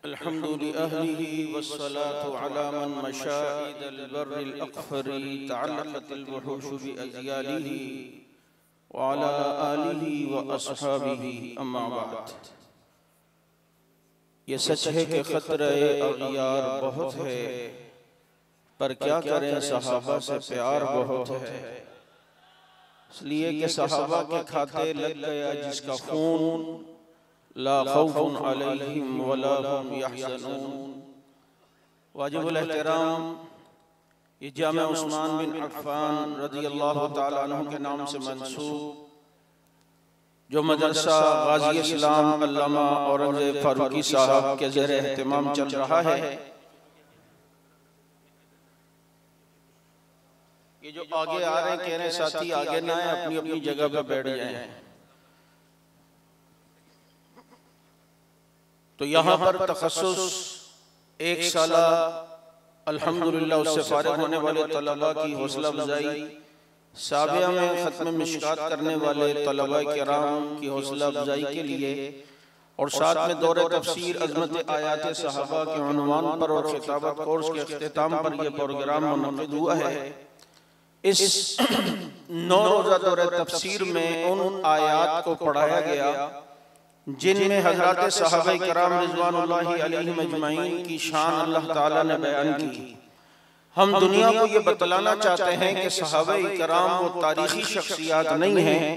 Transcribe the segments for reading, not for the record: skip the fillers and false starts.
अल्हम्दुलिल्लाहि वस्सलातु अला मन मशाइदल बर्रिल अक़फ़री तअल्लक़तिल वहुशु बिअज़यालिही व अला आलिही व अस्हाबिही अम्मा बाद। ये सच है कि ख़तरे अग़यार बहुत है, पर क्या करें सहाबा से प्यार बहुत है। इसलिए कि सहाबा के खाते लग गया जिसका खून ला खौफुन अलैहिम वला हुम यहज़नून। वाजिबुल एहतराम ये जामे उस्मान बिन अफ़्फ़ान रज़ियल्लाहु ताला अन्हु के नाम से मंसूब जो मदरसा गाज़ी इस्लाम अल्लामा औरंगज़ेब फारूकी साहब के ज़ेर एहतिमाम चल रहा है, ये जो आगे आ रहे हैं कह रहे साथी आगे ना आए, अपनी अपनी जगह पर बैठ जाएं। तो यहाँ पर तखस्सुस एक साल अल्हम्दुलिल्लाह उससे फारिग होने वाले तलबा की हौसला अफजाई, साबिया में ख़त्म मिशकात करने वाले तलबा किराम की हौसला अफजाई के लिए और साथ में दौरे तफसीर अज़मत आयात सहाबा के उन्वान पर और खिताबत कोर्स के इख्तिताम पर यह प्रोग्राम मुनक़िद हुआ है। इस 9 रोज़ा दौरे तफसीर में उन आयात को पढ़ाया गया जिनमें हज़रात सहाबा किराम रिज़वानुल्लाहि अलैहिम अजमईन की शान अल्लाह ताला ने बयान की। हम दुनिया को ये बतलाना चाहते हैं कि सहाबा किराम वो तारीखी शख्सियात नहीं हैं,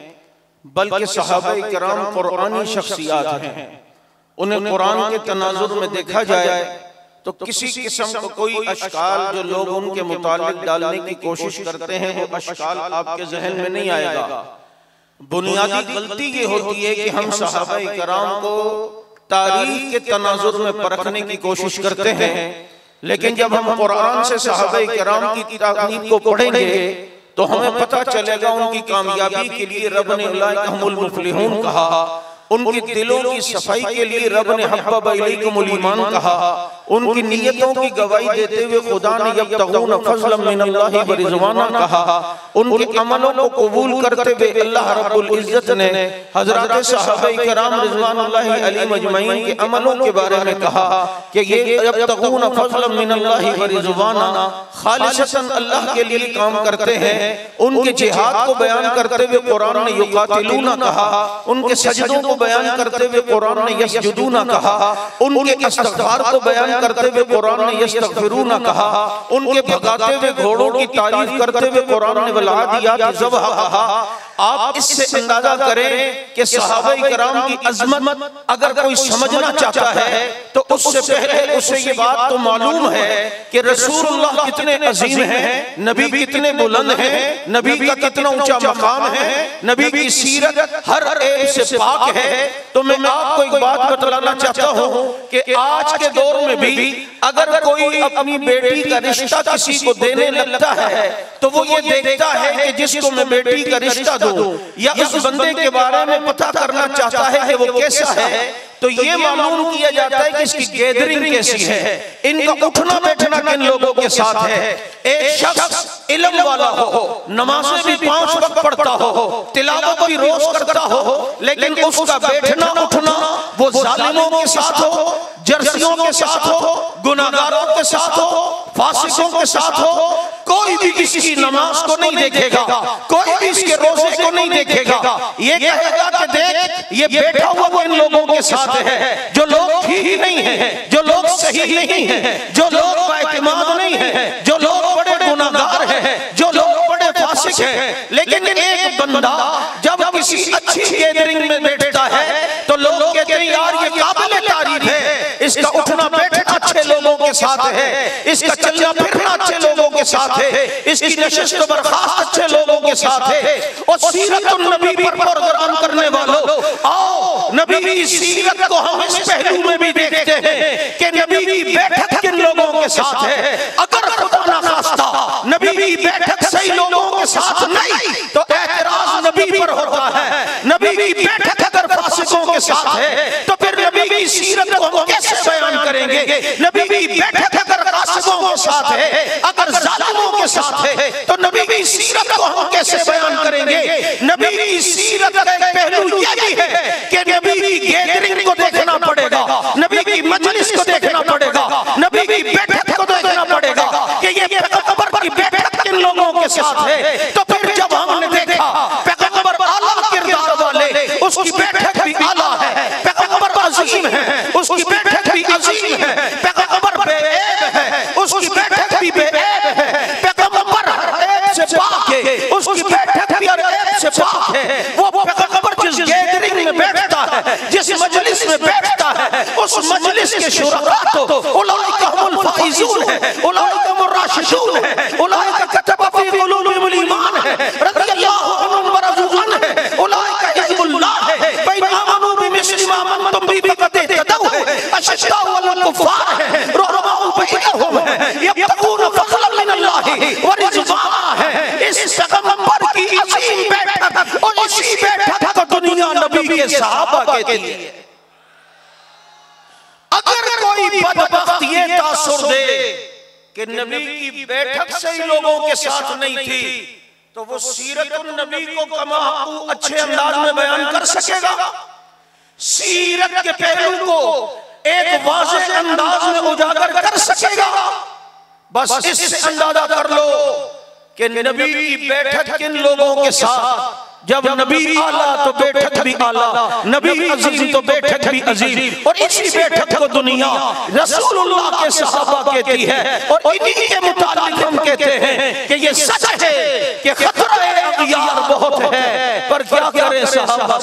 बल्कि सहाबा किराम कुरानी शख्सियात हैं। उन्हें कुरान के तनाजुर में देखा जाए तो किसी किस्म का कोई अशकाल जो लोग उनके मुतालिक डालने की कोशिश करते हैं वो अशकाल आपके जहन में नहीं आएगा। बुनियादी गलती ये होती है कि हम सहाबा किराम को तारीख के तनाजुर में परखने की कोशिश करते हैं, लेकिन जब हम कुरान से सहाबा किराम की तारीख को पढ़ेंगे तो हमें पता चलेगा उनकी कामयाबी के लिए रब ने उलाइका हुमुल मुफ़लिहून कहा, उनके दिलों की सफाई के लिए रब ने हब्बब इलैकुमुल ईमान कहा, उनकी नियतों की गवाही देते हुए खुदा ने यब्तगून फज़लन मिनल्लाहि व रिज़वाना कहा, उनके अमलों को कबूल करते हुए अल्लाह रब्बुल इज़्ज़त ने हज़रत सहाबा किराम रिज़वानुल्लाहि अलैहिम अजमईन के अमलों के बारे में कहा कि ये यब्तगून फज़लन मिनल्लाहि व रिज़वाना खालिसतन अल्लाह के लिए काम करते हैं। उनके जिहाद को बयान करते हुए कुरान ने युकातिलूना कहा, उनके सजदों को बयान करते हुए कुरान ने यसजुदूना कहा, उनके इस्तिग़फ़ार को बयान करते हुए कुरान ने यस्तग़फ़िरूना कहा, उनके भगाते हुए घोड़ों की तारीफ करते हुए कुरान ने वलादियात ज़बहा कहा। आप इससे अंदाजा करें कि सहाबा किराम की अज़मत अगर कोई समझना चाहता है तो उससे पहले उसे ये बात तो मालूम है कि रसूलुल्लाह कितने अजीम हैं, नबी कितने बुलंद हैं, नबी का कितना ऊंचा मकाम है, नबी की सीरत हर ऐब से पाक है। तो मैं आपको एक बात बतलाना चाहता हूँ कि आज के दौर में भी अगर कोई अपनी बेटी का रिश्ता किसी को देने लगता है तो वो ये देखता है कि जिसको मैं बेटी का रिश्ता दूं या उस बंदे के बारे में पता करना चाहता है कि वो कैसा है, तो ये मालूम किया जाता है कि इसकी गैदरिंग कैसी है, इनका उठना बैठना किन लोगों के साथ है। एक शख्स इल्म वाला हो, नमाज़ें भी 5 वक्त पढ़ता हो, तिलावत भी रोज करता हो, लेकिन उसका बैठना उठना वो जालिमों के साथ हो, जर्सियों के साथ हो, गुनाहगारों के साथ हो, फासिकों के साथ हो, कोई भी इसकी नमाज को नहीं देखेगा, कोई भी इसके रोजे को नहीं देखेगा। ये कहेगा कि देख ये बैठा हुआ इन लोगों के साथ है जो लोग ठीक नहीं है, जो लोग सही नहीं है, जो लोग बाइतिमाद नहीं है, जो लोग बड़े गुनाहगार हैं, जो लोग बड़े फासिक हैं। लेकिन एक बंदा जब किसी अच्छी गैदरिंग में बैठता है तो लोग कहते हैं यार ये काबिल तारीफ है, इसका उठना बैठना अच्छे लोगों के साथ है, इसका चलना फिरना अच्छे लोगों के साथ है, इसकी नशिस्त बर्खास्त अच्छे लोगों के साथ है। और सीरतुन नबी पर प्रोग्राम करने वालों, आओ नबी की सीरत को हम इस पहलू में भी देखते हैं कि नबी की बैठक किन लोगों के साथ है। अगर खुदा ना खास्ता नबी की बैठक सही लोगों के साथ नहीं तो एतराज नबी पर होता है। नबी की बैठक अगर फासिकों के साथ है तो फिर नबी की सीरत को हम कैसे बयान करेंगे। नबी की बैठक अगर फासिकों के साथ है, अगर जालिमों के साथ है, तो नबी की सीरत को हम कैसे बयान करेंगे। नबी की सीरत का एक पहलू ये भी है कि नबी की गैदरिंग को देखना पड़े। पड़ेगा, नबी की मजलिस को देखना पड़ेगा, नबी की बैठक को देखना पड़ेगा कि ये पैगंबर की बैठक किन लोगों के साथ है। तो फिर जब हमने देखा पैगंबर आला किरदार वाले, उसकी बैठक भी आला है, पैगंबर अजीम है, उसकी बैठक भी अजीम है, पैगंबर बेऐब है, उसकी बैठक भी बेऐब है, पैगंबर ऐब से पाक है, उसकी बैठक भी ऐब से पाक है। वो पैगंबर जिस गैदरिंग में बैठता है, जिस मजलिस में बैठता है, उस मजलिस के शुरका तो उलाइका हुमुल फाइजून है, उलाइका हुमुर राशिदून है, उलाइका कतबा फी कुलूबिहिमुल ईमान है, रज़ियल्लाहु अन्हुम व रज़ू अन्हु है, उलाइका हिज़्बुल्लाह है, फ़इन आमनू बिमिस्लि मा आमनतुम बिही फ़क़द इह्तदौ है, अशद्दाउ अलल कुफ़ार है, रुहमाउ बैनहुम है, यब्तगून फ़ज़लन मिनल्लाहि व रिज़वाना है। इस पैगंबर की अजीम बैठक और इसी बैठक को दुनिया नबी के सहाबा कहती है। अगर कोई बदबख्त ये तासुर दे कि नबी की बैठक से ही लोगों के साथ नहीं थी, तो वो सीरतुन नबी को कमाहू अच्छे अंदाज में बयान कर सकेगा? सीरत के पहलू को एक वाज़ेह अंदाज में उजागर कर सकेगा? बस इससे अंदाजा कर लो कि नबी की बैठक किन लोगों के साथ। जब नबी आला तो बैठक भी आला, नबी अजीम तो बैठक भी अजीम, और इसी बैठक को दुनिया रसूलुल्लाह के सहाबा कहती है। और इन्हीं के मुताबिक हम कहते हैं कि ये सच है कि खतरा अगियार बहुत है, पर क्या करें सहाबा।